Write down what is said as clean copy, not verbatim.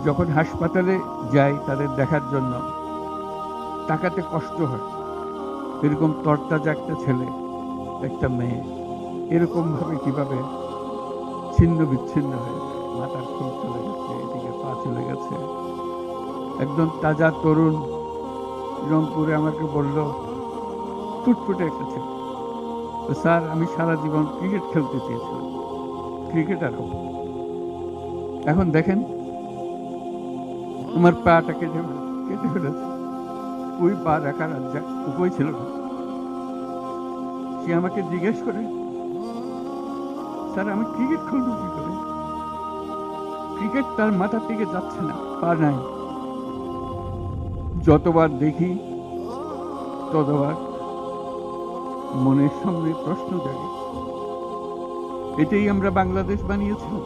যখন হাসপাতালে যাই তাদের দেখার জন্য, তাকাতে কষ্ট হয়। এরকম তরতাজা একটা ছেলে, একটা মেয়ে এরকমভাবে কিভাবে ছিন্ন বিচ্ছিন্ন হয়ে যায়। মাথার খুল চলে গেছে, এদিকে পা চলে গেছে। একদম তাজা তরুণ রংপুরে আমাকে বলল, ফুটফুটে একটা ছেলে, স্যার আমি সারা জীবন ক্রিকেট খেলতে চেয়েছিলাম, ক্রিকেটার হব। এখন দেখেন আমার পাটা কেটে ফেলেছে। ওই পা রাখার আর উপায় ছিল না। সে আমাকে জিজ্ঞেস করে, স্যার আমি ক্রিকেট খেলবো কি করে? ক্রিকেট তার মাথার দিকে যাচ্ছে না, পা নাই। যতবার দেখি ততবার মনের সামনে প্রশ্ন জাগে, এটাই আমরা বাংলাদেশ বানিয়েছিলাম।